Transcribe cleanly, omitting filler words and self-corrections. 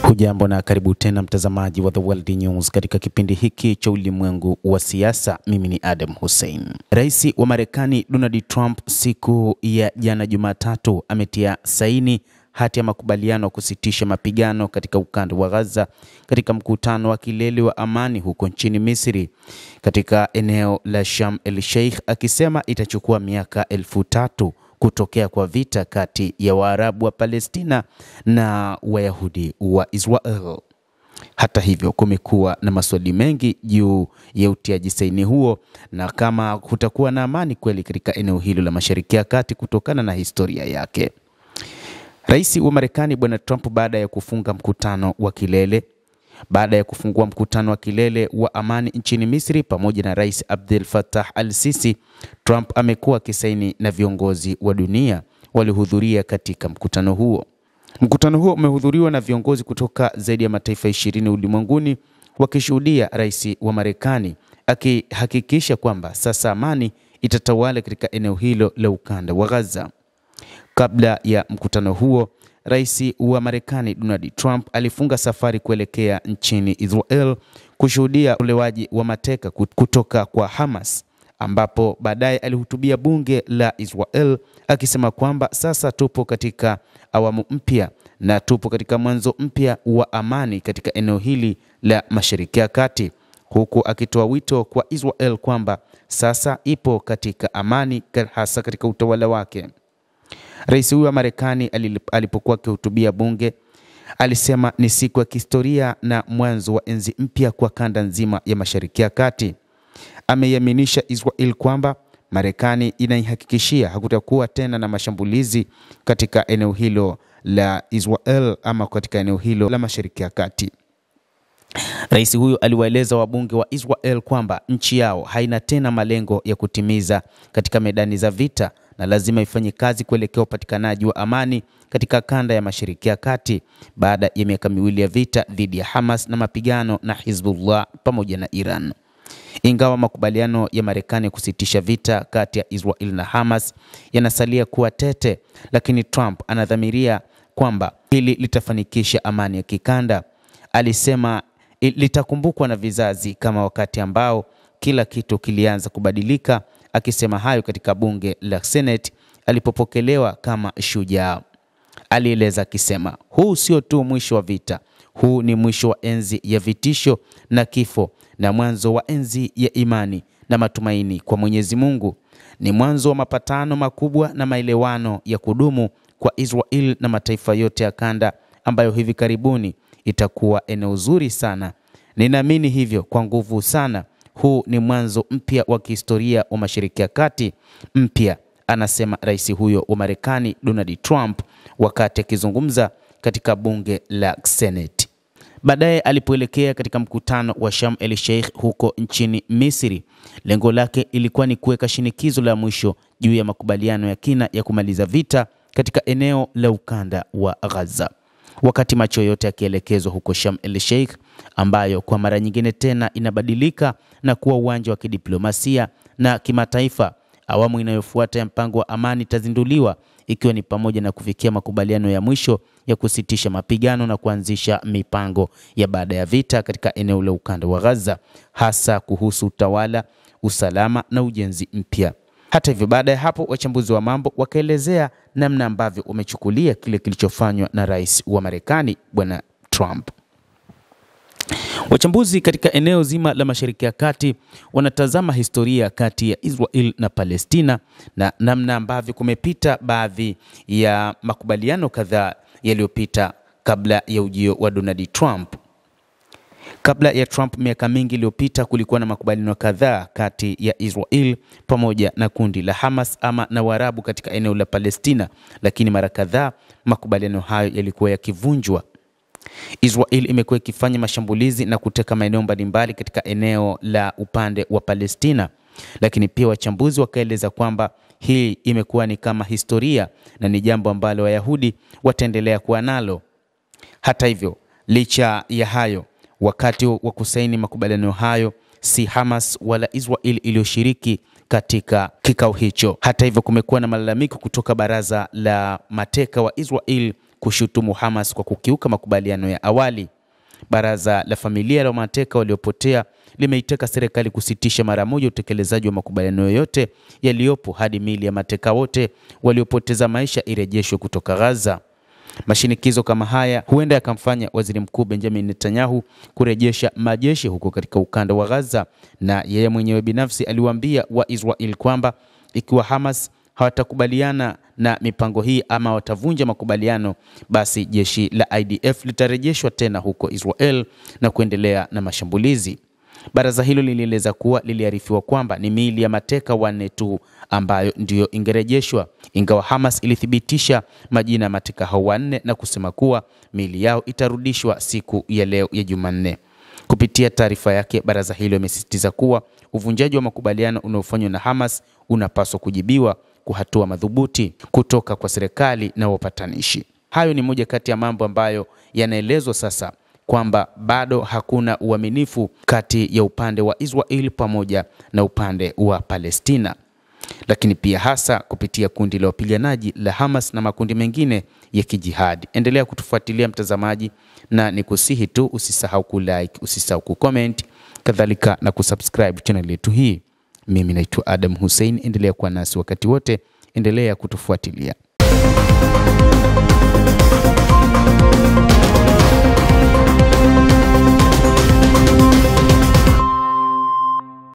Hujambo na karibu tena mtazamaji wa The World News katika kipindi hiki cha ulimwengu wa siasa. Mimi ni Adam Hussein. Rais wa Marekani Donald Trump siku ya jana Jumatatu ametia saini hati ya makubaliano kusitisha mapigano katika ukanda wa Gaza katika mkutano wa kilele wa amani huko nchini Misri katika eneo la Sharm el Sheikh, akisema itachukua miaka 1000 kutokea kwa vita kati ya Waarabu wa Palestina na Wayahudi wa Israel. Hata hivyo, kumekuwa na maswali mengi juu ya utiaji saini huo na kama kutakuwa na amani kweli katika eneo hilo la Mashariki ya Kati kutokana na historia yake. Rais wa Marekani Bwana Trump baada ya kufungua mkutano wa kilele wa amani nchini Misri pamoja na Rais Abdel Fattah al-Sisi, Trump amekuwa akisaini na viongozi wa dunia walihudhuria katika mkutano huo. Mkutano huo umehudhuriwa na viongozi kutoka zaidi ya mataifa 20 ulimwenguni, wakishuhudia rais wa Marekani akihakikisha kwamba sasa amani itatawala katika eneo hilo la ukanda wa Gaza. Kabla ya mkutano huo, rais wa Marekani Donald Trump alifunga safari kuelekea nchini Israel kushuhudia ulewaji wa mateka kutoka kwa Hamas, ambapo baadaye alihutubia bunge la Israel akisema kwamba sasa tupo katika awamu mpya na tupo katika mwanzo mpya wa amani katika eneo hili la Mashariki ya Kati, huku akitoa wito kwa Israel kwamba sasa ipo katika amani hasa katika utawala wake. Rais huyu wa Marekani alipokuwa akihutubia bunge alisema ni siku ya kihistoria na mwanzo wa enzi mpya kwa kanda nzima ya Mashariki ya Kati. Ameiaminisha Israel kwamba Marekani inaihakikishia hakutakuwa tena na mashambulizi katika eneo hilo la Israel ama katika eneo hilo la Mashariki ya Kati. Rais huyo aliwaeleza wabunge wa Israel kwamba nchi yao haina tena malengo ya kutimiza katika medani za vita na lazima ifanye kazi kuelekea upatikanaji wa amani katika kanda ya Mashariki ya Kati baada ya miaka miwili ya vita dhidi ya Hamas na mapigano na Hizbullah pamoja na Iran. Ingawa makubaliano ya Marekani kusitisha vita kati ya Israel na Hamas yanasalia kuwa tete, lakini Trump anadhamiria kwamba hili litafanikisha amani ya kikanda. Alisema litakumbukwa na vizazi kama wakati ambao kila kitu kilianza kubadilika, akisema hayo katika bunge la Senate alipopokelewa kama shujaa. Alieleza akisema, huu sio tu mwisho wa vita, huu ni mwisho wa enzi ya vitisho na kifo na mwanzo wa enzi ya imani na matumaini kwa Mwenyezi Mungu. Ni mwanzo wa mapatano makubwa na maelewano ya kudumu kwa Israel na mataifa yote ya kanda ambayo hivi karibuni itakuwa eneo zuri sana. Ninaamini hivyo kwa nguvu sana. Huu ni mwanzo mpya wa kihistoria wa Mashariki ya Kati mpya, anasema rais huyo wa Marekani Donald Trump wakati akizungumza katika bunge la Senate. Baadaye alipoelekea katika mkutano wa Sharm el Sheikh huko nchini Misri, lengo lake ilikuwa ni kuweka shinikizo la mwisho juu ya makubaliano ya kina ya kumaliza vita katika eneo la ukanda wa Gaza. Wakati macho yote yakielekezwa huko Sharm el Sheikh, ambayo kwa mara nyingine tena inabadilika na kuwa uwanja wa kidiplomasia na kimataifa, awamu inayofuata ya mpango wa amani itazinduliwa, ikiwa ni pamoja na kufikia makubaliano ya mwisho ya kusitisha mapigano na kuanzisha mipango ya baada ya vita katika eneo la ukanda wa Gaza, hasa kuhusu utawala, usalama na ujenzi mpya. Hata hivyo, baada ya hapo wachambuzi wa mambo wakaelezea namna ambavyo wamechukulia kile kilichofanywa na rais wa Marekani Bwana Trump. Wachambuzi katika eneo zima la Mashariki ya Kati wanatazama historia kati ya Israel na Palestina na namna ambavyo kumepita baadhi ya makubaliano kadhaa yaliyopita kabla ya ujio wa Donald Trump. Kabla ya Trump miaka mingi iliyopita kulikuwa na makubaliano kadhaa kati ya Israel pamoja na kundi la Hamas ama na Waarabu katika eneo la Palestina, lakini mara kadhaa makubaliano hayo yalikuwa yakivunjwa. Israel imekuwa ikifanya mashambulizi na kuteka maeneo mbalimbali katika eneo la upande wa Palestina, lakini pia wachambuzi wakaeleza kwamba hii imekuwa ni kama historia na ni jambo ambalo Wayahudi wataendelea kuwa nalo. Hata hivyo, licha ya hayo, wakati wa kusaini makubaliano hayo si Hamas wala Israel iliyoshiriki katika kikao hicho. Hata hivyo, kumekuwa na malalamiko kutoka baraza la mateka wa Israel kushutumu Hamas kwa kukiuka makubaliano ya awali. Baraza la familia la mateka waliopotea limeitaka serikali kusitisha mara moja utekelezaji wa makubaliano yoyote yaliyopo hadi miili ya mateka wote waliopoteza maisha irejeshwe kutoka Gaza. Mashinikizo kama haya huenda yakamfanya Waziri Mkuu Benjamin Netanyahu kurejesha majeshi huko katika ukanda wa Gaza, na yeye mwenyewe binafsi aliwaambia wa Israel kwamba ikiwa Hamas hawatakubaliana na mipango hii ama watavunja makubaliano, basi jeshi la IDF litarejeshwa tena huko Israel na kuendelea na mashambulizi. Baraza hilo lilieleza kuwa liliarifiwa kwamba ni miili ya mateka 4 tu ambayo ndiyo ingerejeshwa, ingawa Hamas ilithibitisha majina ya mateka hao 4 na kusema kuwa miili yao itarudishwa siku ya leo ya Jumanne. Kupitia taarifa yake, baraza hilo limesisitiza kuwa uvunjaji wa makubaliano unaofanywa na Hamas unapaswa kujibiwa kwa hatua madhubuti kutoka kwa serikali na wapatanishi. Hayo ni moja kati ya mambo ambayo yanaelezwa sasa kwamba bado hakuna uaminifu kati ya upande wa Israel pamoja na upande wa Palestina, lakini pia hasa kupitia kundi la wapiganaji la Hamas na makundi mengine ya kijihadi. Endelea kutufuatilia mtazamaji, na nikusihi tu usisahau kulike, usisahau kucomment, kadhalika na kusubscribe channel yetu hii. Mimi naitwa Adam Hussein, endelea kuwa nasi wakati wote, endelea kutufuatilia.